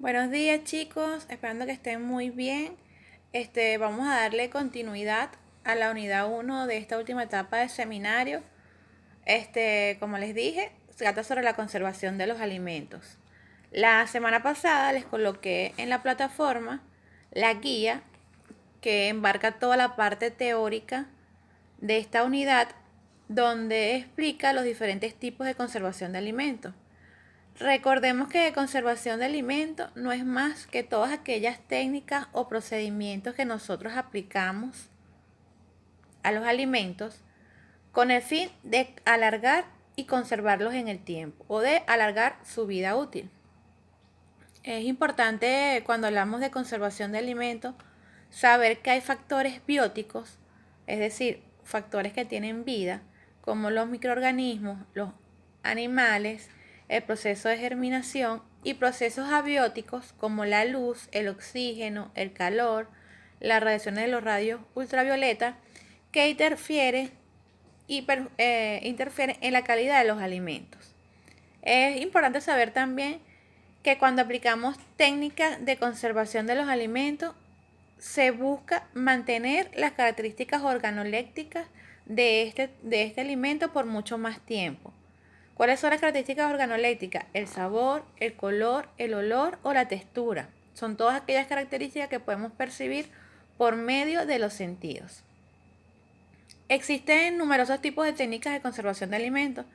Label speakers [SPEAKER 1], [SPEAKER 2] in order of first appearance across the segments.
[SPEAKER 1] Buenos días chicos, esperando que estén muy bien. Vamos a darle continuidad a la unidad uno de esta última etapa de seminario. Como les dije, se trata sobre la conservación de los alimentos. La semana pasada les coloqué en la plataforma la guía que embarca toda la parte teórica de esta unidad, donde explica los diferentes tipos de conservación de alimentos. Recordemos que conservación de alimentos no es más que todas aquellas técnicas o procedimientos que nosotros aplicamos a los alimentos con el fin de alargar y conservarlos en el tiempo o de alargar su vida útil. Es importante cuando hablamos de conservación de alimentos saber que hay factores bióticos, es decir, factores que tienen vida, como los microorganismos, los animales, el proceso de germinación y procesos abióticos como la luz, el oxígeno, el calor, las radiaciones de los rayos ultravioleta que interfieren en la calidad de los alimentos. Es importante saber también que cuando aplicamos técnicas de conservación de los alimentos, se busca mantener las características organolépticas de este alimento por mucho más tiempo. ¿Cuáles son las características organolépticas? El sabor, el color, el olor o la textura. Son todas aquellas características que podemos percibir por medio de los sentidos. Existen numerosos tipos de técnicas de conservación de alimentos.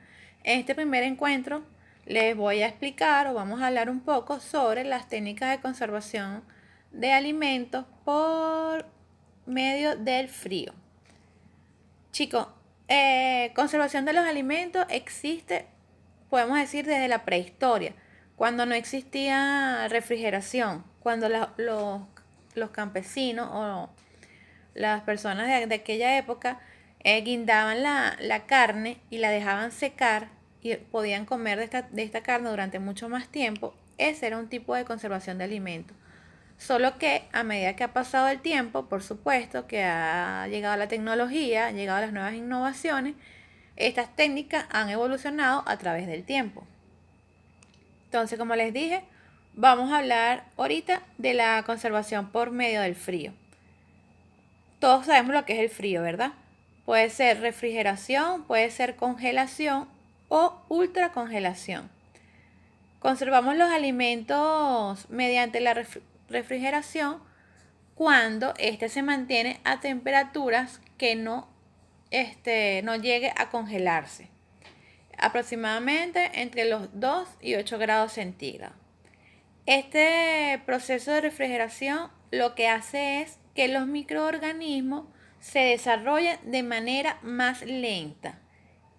[SPEAKER 1] En este primer encuentro les voy a explicar o vamos a hablar un poco sobre las técnicas de conservación de alimentos por medio del frío. Chicos, conservación de los alimentos existe, podemos decir, desde la prehistoria, cuando no existía refrigeración, cuando los campesinos o las personas de aquella época guindaban la carne y la dejaban secar y podían comer de esta carne durante mucho más tiempo. Ese era un tipo de conservación de alimentos. Solo que a medida que ha pasado el tiempo, por supuesto que ha llegado la tecnología, han llegado las nuevas innovaciones, estas técnicas han evolucionado a través del tiempo. Entonces, como les dije, vamos a hablar ahorita de la conservación por medio del frío. Todos sabemos lo que es el frío, ¿verdad? Puede ser refrigeración, puede ser congelación o ultracongelación. Conservamos los alimentos mediante la refrigeración cuando éste se mantiene a temperaturas que no llegue a congelarse, aproximadamente entre los 2 y 8 grados centígrados. Este proceso de refrigeración lo que hace es que los microorganismos se desarrollen de manera más lenta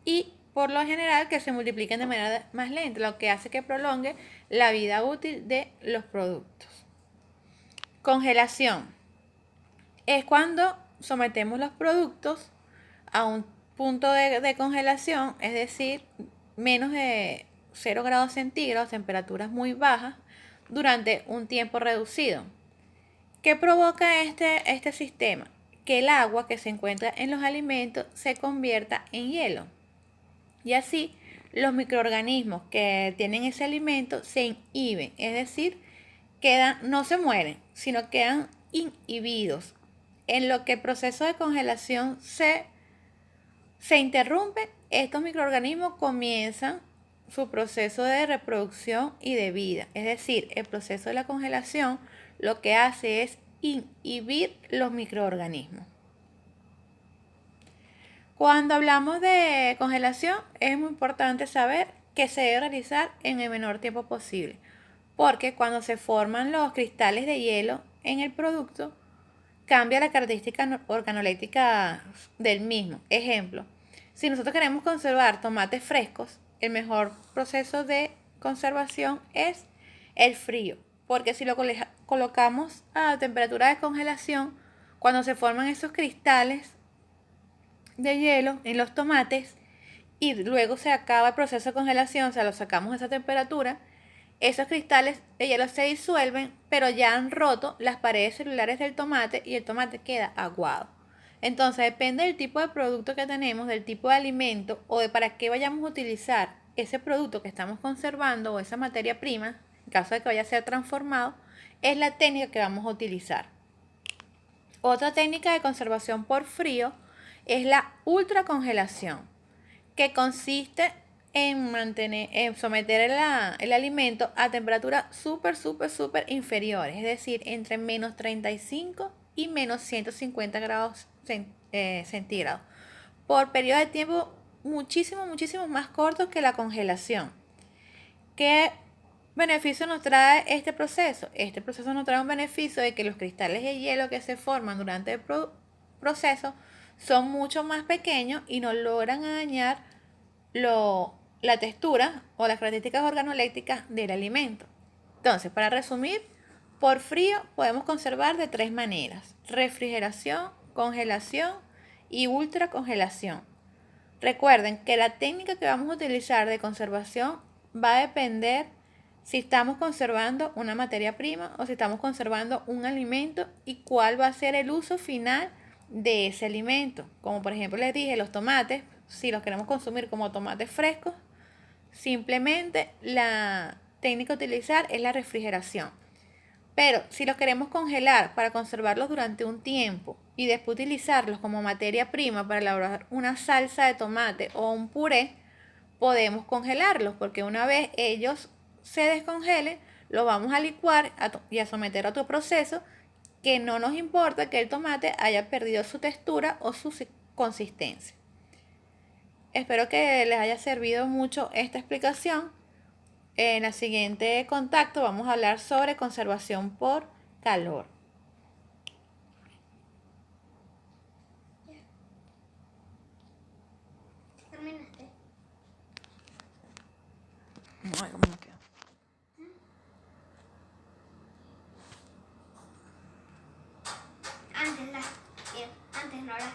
[SPEAKER 1] y por lo general que se multipliquen de manera más lenta, lo que hace que prolongue la vida útil de los productos. Congelación es cuando sometemos los productos a un punto de congelación, es decir, menos de 0 grados centígrados, temperaturas muy bajas, durante un tiempo reducido. ¿Qué provoca este sistema? Que el agua que se encuentra en los alimentos se convierta en hielo. Y así los microorganismos que tienen ese alimento se inhiben, es decir, no se mueren, sino quedan inhibidos. En lo que el proceso de congelación se interrumpe, estos microorganismos comienzan su proceso de reproducción y de vida. Es decir, el proceso de la congelación lo que hace es inhibir los microorganismos. Cuando hablamos de congelación, es muy importante saber que se debe realizar en el menor tiempo posible, porque cuando se forman los cristales de hielo en el producto, cambia la característica organoléptica del mismo. Ejemplo, si nosotros queremos conservar tomates frescos, el mejor proceso de conservación es el frío, porque si lo colocamos a temperatura de congelación, cuando se forman esos cristales de hielo en los tomates y luego se acaba el proceso de congelación, o sea, lo sacamos a esa temperatura, esos cristales de hielo se disuelven, pero ya han roto las paredes celulares del tomate y el tomate queda aguado. Entonces, depende del tipo de producto que tenemos, del tipo de alimento o de para qué vayamos a utilizar ese producto que estamos conservando o esa materia prima en caso de que vaya a ser transformado, es la técnica que vamos a utilizar. Otra técnica de conservación por frío es la ultracongelación, que consiste en someter el alimento a temperaturas súper inferiores, es decir, entre menos 35 y menos 150 grados centígrados, por periodos de tiempo muchísimo más cortos que la congelación. ¿Qué beneficio nos trae este proceso? Este proceso nos trae un beneficio de que los cristales de hielo que se forman durante el proceso son mucho más pequeños y no logran dañar la textura o las características organolépticas del alimento. Entonces, para resumir, por frío podemos conservar de 3 maneras: refrigeración, congelación y ultracongelación. Recuerden que la técnica que vamos a utilizar de conservación va a depender si estamos conservando una materia prima o si estamos conservando un alimento y cuál va a ser el uso final de ese alimento. Como por ejemplo les dije, los tomates, si los queremos consumir como tomates frescos, simplemente la técnica a utilizar es la refrigeración. Pero si los queremos congelar para conservarlos durante un tiempo y después utilizarlos como materia prima para elaborar una salsa de tomate o un puré, podemos congelarlos, porque una vez ellos se descongelen, los vamos a licuar y a someter a otro proceso, que no nos importa que el tomate haya perdido su textura o su consistencia. Espero que les haya servido mucho esta explicación. En el siguiente contacto vamos a hablar sobre conservación por calor.
[SPEAKER 2] ¿Terminaste?
[SPEAKER 1] No, ¿cómo me queda?
[SPEAKER 2] Antes no las